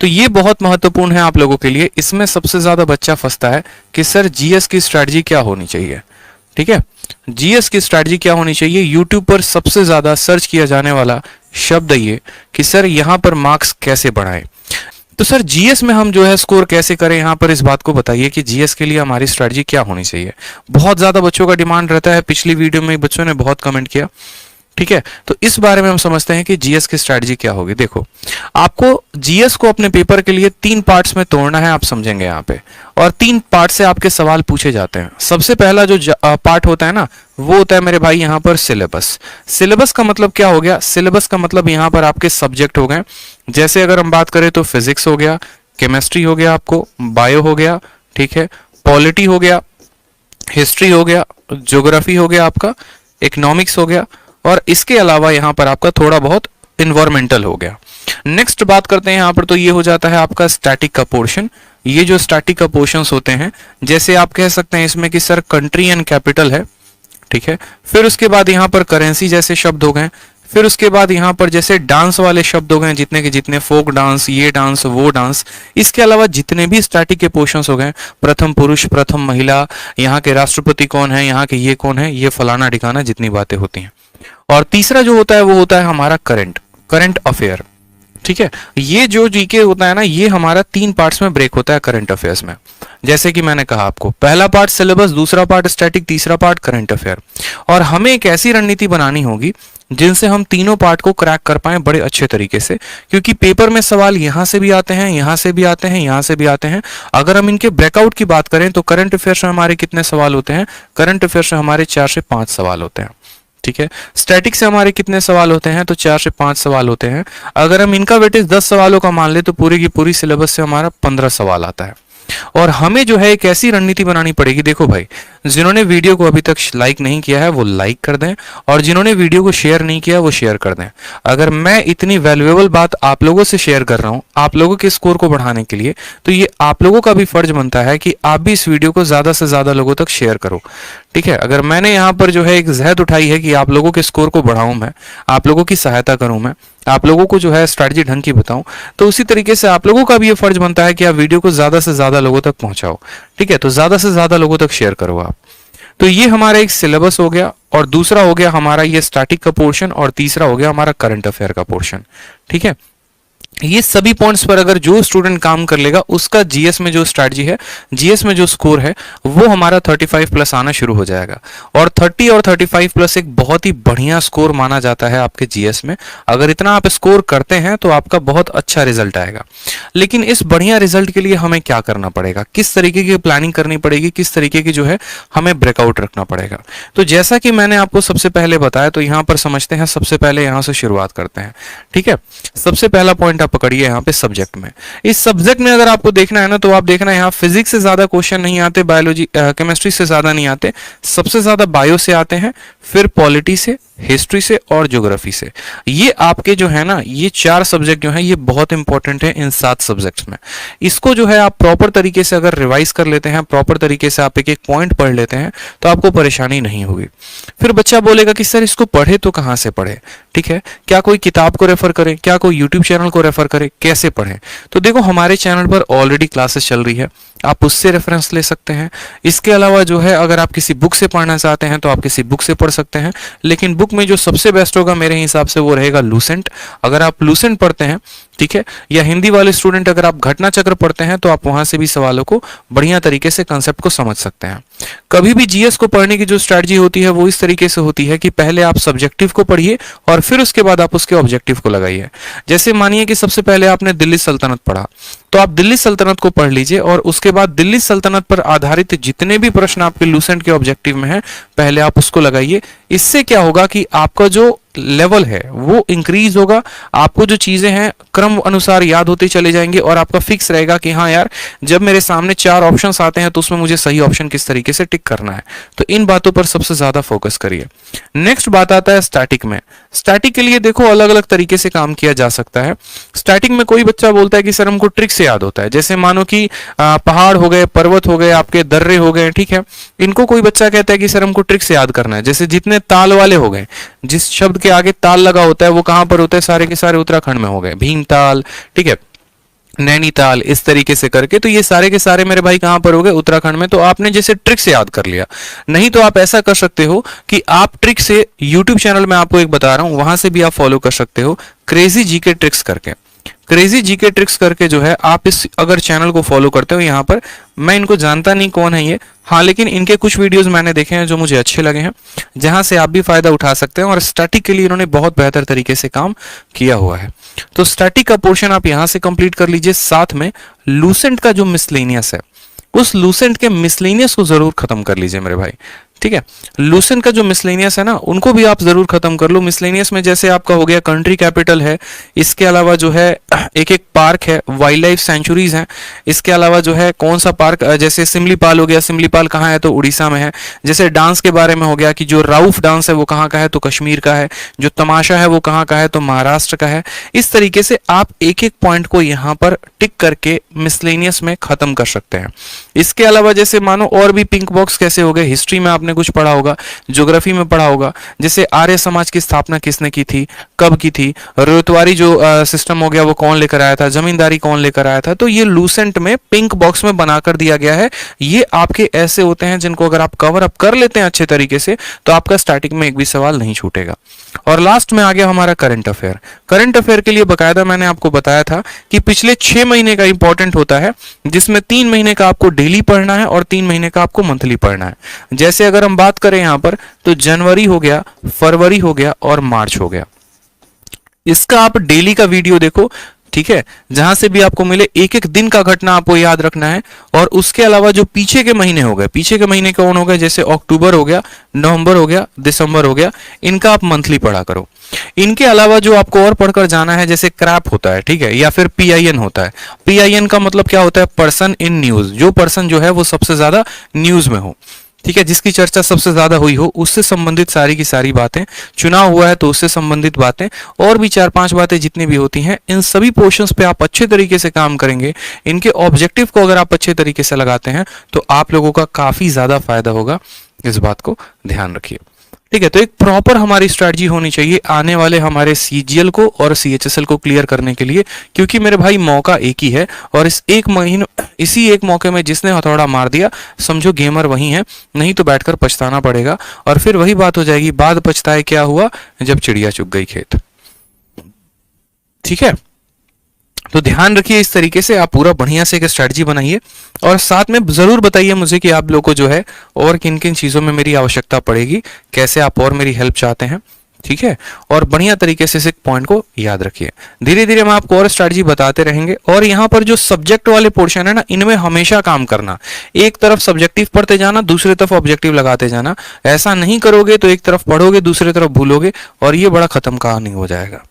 तो ये बहुत महत्वपूर्ण है आप लोगों के लिए। इसमें सबसे ज्यादा बच्चा फंसता है कि सर जीएस की स्ट्रेटजी क्या होनी चाहिए। ठीक है, जीएस की स्ट्रेटजी क्या होनी चाहिए, यूट्यूब पर सबसे ज्यादा सर्च किया जाने वाला शब्द ये कि सर यहां पर मार्क्स कैसे बढ़ाएं। तो सर जीएस में हम जो है स्कोर कैसे करें, यहां पर इस बात को बताइए कि जीएस के लिए हमारी स्ट्रेटजी क्या होनी चाहिए। बहुत ज्यादा बच्चों का डिमांड रहता है, पिछली वीडियो में बच्चों ने बहुत कमेंट किया। ठीक है, तो इस बारे में हम समझते हैं कि जीएस की स्ट्रेटजी क्या होगी। देखो, आपको जीएस को अपने पेपर के लिए 3 पार्ट्स में तोड़ना है, आप समझेंगे यहाँ पे, और 3 पार्ट से आपके सवाल पूछे जाते हैं। सबसे पहला जो पार्ट होता है ना, वो होता है मेरे भाई यहाँ पर सिलेबस। सिलेबस का मतलब क्या हो गया, सिलेबस का मतलब यहाँ पर आपके सब्जेक्ट हो गए। जैसे अगर हम बात करें तो फिजिक्स हो गया, केमिस्ट्री हो गया, आपको बायो हो गया, ठीक है, पॉलिटी हो गया, हिस्ट्री हो गया, ज्योग्राफी हो गया, आपका इकोनॉमिक्स हो गया, और इसके अलावा यहां पर आपका थोड़ा बहुत इन्वायरमेंटल हो गया। नेक्स्ट बात करते हैं यहां पर, तो ये हो जाता है आपका स्टैटिक का पोर्शन। ये जो स्टैटिक का पोर्शंस होते हैं, जैसे आप कह सकते हैं इसमें कि सर कंट्री एंड कैपिटल है, ठीक है, फिर उसके बाद यहां पर करेंसी जैसे शब्द हो गए, फिर उसके बाद यहां पर जैसे डांस वाले शब्द हो गए, जितने के जितने, फोक डांस, ये डांस, वो डांस। इसके अलावा जितने भी स्टैटिक के पोर्शंस हो गए, प्रथम पुरुष, प्रथम महिला, यहाँ के राष्ट्रपति कौन है, यहाँ के ये कौन है, ये फलाना ठिकाना, जितनी बातें होती हैं। और तीसरा जो होता है वो होता है हमारा करंट अफेयर। ठीक है, ये जो जीके होता है ना, ये हमारा 3 पार्ट्स में ब्रेक होता है करंट अफेयर्स में। जैसे कि मैंने कहा आपको, पहला पार्ट सिलेबस, दूसरा पार्ट स्टैटिक, तीसरा पार्ट करंट अफेयर। और हमें एक ऐसी रणनीति बनानी होगी जिनसे हम तीनों पार्ट को क्रैक कर पाए बड़े अच्छे तरीके से, क्योंकि पेपर में सवाल यहां से भी आते हैं, यहां से भी आते हैं, यहां से भी आते हैं। अगर हम इनके ब्रेकआउट की बात करें तो करंट अफेयर्स में हमारे कितने सवाल होते हैं, करंट अफेयर्स में हमारे 4 से 5 सवाल होते हैं। ठीक है, स्टैटिक से हमारे कितने सवाल होते हैं, तो 4 से 5 सवाल होते हैं। अगर हम इनका वेटेज 10 सवालों का मान ले तो पूरी की पूरी सिलेबस से हमारा 15 सवाल आता है। और हमें जो है एक ऐसी रणनीति बनानी पड़ेगी। देखो भाई, जिन्होंने वीडियो को अभी तक लाइक नहीं किया है वो लाइक कर दें, और जिन्होंने वीडियो को शेयर नहीं किया वो शेयर कर दें। अगर मैं इतनी वैल्यूएबल बात आप लोगों से शेयर कर रहा हूं आप लोगों के स्कोर को बढ़ाने के लिए, तो ये आप लोगों का भी फर्ज बनता है कि आप भी इस वीडियो को ज्यादा से ज्यादा लोगों तक शेयर करो। ठीक है, अगर मैंने यहाँ पर जो है एक जहद उठाई है कि आप लोगों के स्कोर को बढ़ाऊं, मैं आप लोगों की सहायता करूं, मैं आप लोगों को जो है स्ट्रैटेजी ढंग की बताऊं, तो उसी तरीके से आप लोगों का भी ये फर्ज बनता है कि आप वीडियो को ज्यादा से ज्यादा लोगों तक पहुंचाओ। ठीक है, तो ज्यादा से ज्यादा लोगों तक शेयर करो आप। तो ये हमारा एक सिलेबस हो गया, और दूसरा हो गया हमारा ये स्टैटिक का पोर्शन, और तीसरा हो गया हमारा करंट अफेयर का पोर्शन। ठीक है, ये सभी पॉइंट्स पर अगर जो स्टूडेंट काम कर लेगा उसका जीएस में जो स्ट्रैटेजी है, जीएस में जो स्कोर है, वो हमारा 35 प्लस आना शुरू हो जाएगा। और 30 और 35 प्लस एक बहुत ही बढ़िया स्कोर माना जाता है आपके जीएस में। अगर इतना आप स्कोर करते हैं तो आपका बहुत अच्छा रिजल्ट आएगा। लेकिन इस बढ़िया रिजल्ट के लिए हमें क्या करना पड़ेगा, किस तरीके की प्लानिंग करनी पड़ेगी, किस तरीके की जो है हमें ब्रेकआउट रखना पड़ेगा। तो जैसा कि मैंने आपको सबसे पहले बताया, तो यहां पर समझते हैं, सबसे पहले यहां से शुरुआत करते हैं। ठीक है, सबसे पहला पॉइंट आप पकड़िए यहाँ पे सब्जेक्ट में। इस सब्जेक्ट में अगर आपको देखना है ना, तो आप देखना यहाँ फिजिक्स से ज्यादा क्वेश्चन नहीं आते, बायोलॉजी केमिस्ट्री से ज्यादा नहीं आते, सबसे ज्यादा बायो से आते हैं, फिर पॉलिटी से, हिस्ट्री से और ज्योग्राफी से। ये आपके जो है ना, ये 4 सब्जेक्ट जो है ये बहुत इंपॉर्टेंट है इन 7 सब्जेक्ट्स में। इसको जो है आप प्रॉपर तरीके से अगर रिवाइज कर लेते हैं, प्रॉपर तरीके से आप एक एक पॉइंट पढ़ लेते हैं, तो आपको परेशानी नहीं होगी। फिर बच्चा बोलेगा कि सर इसको पढ़े तो कहाँ से पढ़े। ठीक है, क्या कोई किताब को रेफर करें, क्या कोई यूट्यूब चैनल को रेफर करें, कैसे पढ़ें। तो देखो, हमारे चैनल पर ऑलरेडी क्लासेस चल रही है, आप उससे रेफरेंस ले सकते हैं। इसके अलावा जो है अगर आप किसी बुक से पढ़ना चाहते हैं तो आप किसी बुक से पढ़ सकते हैं, लेकिन बुक में जो सबसे बेस्ट होगा मेरे हिसाब से वो रहेगा लूसेंट। अगर आप लूसेंट पढ़ते हैं, ठीक है, या हिंदी वाले स्टूडेंट अगर आप घटना चक्र पढ़ते हैं, तो आप वहां से भी सवालों को बढ़िया तरीके से कंसेप्ट को समझ सकते हैं। कभी भी जीएस को पढ़ने की जो स्ट्रैटेजी होती है वो इस तरीके से होती है कि पहले आप सब्जेक्टिव को पढ़िए और फिर उसके बाद आप उसके ऑब्जेक्टिव को लगाइए। जैसे मानिए कि सबसे पहले आपने दिल्ली सल्तनत पढ़ा, तो आप दिल्ली सल्तनत को पढ़ लीजिए, और उसके बाद दिल्ली सल्तनत पर आधारित जितने भी प्रश्न आपके लूसेंट के ऑब्जेक्टिव में हैं, पहले आप उसको लगाइए। इससे क्या होगा कि आपका जो लेवल है वो इंक्रीज होगा, आपको जो चीजें हैं क्रम अनुसार याद होते चले जाएंगे, और आपका फिक्स रहेगा कि हाँ यार, जब मेरे सामने 4 ऑप्शंस आते हैं तो उसमें मुझे सही ऑप्शन किस तरीके से टिक करना है। तो इन बातों पर सबसे ज्यादा फोकस करिए। नेक्स्ट बात आता है स्टैटिक में। स्टैटिक के लिए देखो अलग अलग तरीके से काम किया जा सकता है। स्टैटिक में कोई बच्चा बोलता है कि सर हमको ट्रिक से याद होता है, जैसे मानो कि पहाड़ हो गए, पर्वत हो गए, आपके दर्रे हो गए, ठीक है, इनको कोई बच्चा कहता है कि सर हमको ट्रिक से याद करना है। जैसे जितने ताल वाले हो गए, जिस शब्द के आगे ताल लगा होता है वो कहां पर होता है, सारे के सारे उत्तराखंड में हो गए, भीमताल, ठीक है, नैनीताल, इस तरीके से करके। तो ये सारे के सारे मेरे भाई कहां पर हो गए, उत्तराखंड में। तो आपने जैसे ट्रिक से याद कर लिया, नहीं तो आप ऐसा कर सकते हो कि आप ट्रिक से यूट्यूब चैनल में आपको एक बता रहा हूं, वहां से भी आप फॉलो कर सकते हो, क्रेजी जीके ट्रिक्स करके। क्रेजी जीके ट्रिक्स करके जो है, आप इस अगर चैनल को फॉलो करते हो, यहाँ पर मैं इनको जानता नहीं कौन है ये, हाँ, लेकिन इनके कुछ वीडियोस मैंने देखे हैं जो मुझे अच्छे लगे हैं, जहां से आप भी फायदा उठा सकते हैं। और स्टैटिक के लिए इन्होंने बहुत बेहतर तरीके से काम किया हुआ है। तो स्टैटिक का पोर्शन आप यहां से कंप्लीट कर लीजिए। साथ में लूसेंट का जो मिसलेनियस है, उस लूसेंट के मिसलेनियस को जरूर खत्म कर लीजिए मेरे भाई, ठीक है। लूसेंट का जो मिसलेनियस है ना, उनको भी आप जरूर खत्म कर लो। मिसलेनियस में जैसे आपका हो गया कंट्री कैपिटल है, इसके अलावा जो है एक एक पार्क है, वाइल्ड लाइफ सेंचुरीज हैं, इसके अलावा जो है कौन सा पार्क, जैसे सिमलीपाल हो गया, सिमलीपाल कहाँ है तो उड़ीसा में है। जैसे डांस के बारे में हो गया कि जो राउफ डांस है वो कहाँ का है तो कश्मीर का है, जो तमाशा है वो कहाँ का है तो महाराष्ट्र का है। इस तरीके से आप एक एक पॉइंट को यहाँ पर टिक करके मिसलेनियस में खत्म कर सकते हैं। इसके अलावा जैसे मानो और भी पिंक बॉक्स कैसे हो गए, हिस्ट्री में आपने कुछ पढ़ा होगा, ज्योग्राफी में पढ़ा होगा, जैसे आर्य समाज की स्थापना किसने की थी, कब की थी, रोयतवारी जो सिस्टम हो गया वो कौन लेकर आया था, जमींदारी कौन लेकर आया था। तो ये लूसेंट में पिंक बॉक्स में बनाकर दिया गया है। ये आपके ऐसे होते हैं जिनको अगर आप कवर अप कर लेते हैं अच्छे तरीके से, तो आपका स्टार्टिंग में एक भी सवाल नहीं छूटेगा। और लास्ट में आ गया हमारा करंट अफेयर। करंट अफेयर के लिए बकायदा मैंने आपको बताया था कि पिछले 6 महीने का इंपॉर्टेंट होता है, जिसमें 3 महीने का आपको डेली पढ़ना है और 3 महीने का आपको मंथली पढ़ना है। जैसे अगर हम बात करें यहां पर, तो जनवरी हो गया, फरवरी हो गया और मार्च हो गया। इसका आप डेली का वीडियो देखो, ठीक है, जहां से भी आपको मिले, एक एक दिन का घटना आपको याद रखना है। और उसके अलावा जो पीछे के महीने हो गए, पीछे के महीने कौन हो गए, जैसे अक्टूबर हो गया, नवंबर हो गया, दिसंबर हो गया, इनका आप मंथली पढ़ा करो। इनके अलावा जो आपको और पढ़कर जाना है, जैसे क्रैप होता है, ठीक है, या फिर पीआईएन होता है। पीआईएन का मतलब क्या होता है, पर्सन इन न्यूज। जो पर्सन जो है वो सबसे ज्यादा न्यूज में हो, ठीक है, जिसकी चर्चा सबसे ज्यादा हुई हो, उससे संबंधित सारी की सारी बातें, चुनाव हुआ है तो उससे संबंधित बातें, और भी 4-5 बातें जितनी भी होती हैं, इन सभी पोर्शंस पे आप अच्छे तरीके से काम करेंगे। इनके ऑब्जेक्टिव को अगर आप अच्छे तरीके से लगाते हैं तो आप लोगों का काफी ज्यादा फायदा होगा। इस बात को ध्यान रखिए, ठीक है। तो एक प्रॉपर हमारी स्ट्रैटेजी होनी चाहिए आने वाले हमारे सीजीएल को और सीएचएसएल को क्लियर करने के लिए, क्योंकि मेरे भाई मौका एक ही है, और इसी एक मौके में जिसने हथौड़ा मार दिया, समझो गेमर वही है, नहीं तो बैठकर पछताना पड़ेगा। और फिर वही बात हो जाएगी, बाद पछताए क्या हुआ जब चिड़िया चुग गई खेत, ठीक है। तो ध्यान रखिए, इस तरीके से आप पूरा बढ़िया से एक स्ट्रेटजी बनाइए, और साथ में जरूर बताइए मुझे कि आप लोगों को जो है और किन किन चीजों में मेरी आवश्यकता पड़ेगी, कैसे आप और मेरी हेल्प चाहते हैं, ठीक है। और बढ़िया तरीके से इस पॉइंट को याद रखिए। धीरे धीरे हम आपको और स्ट्रेटजी बताते रहेंगे। और यहाँ पर जो सब्जेक्ट वाले पोर्शन है ना, इनमें हमेशा काम करना, एक तरफ सब्जेक्टिव पढ़ते जाना, दूसरी तरफ ऑब्जेक्टिव लगाते जाना। ऐसा नहीं करोगे तो एक तरफ पढ़ोगे, दूसरी तरफ भूलोगे, और ये बड़ा खत्म कहानी हो जाएगा।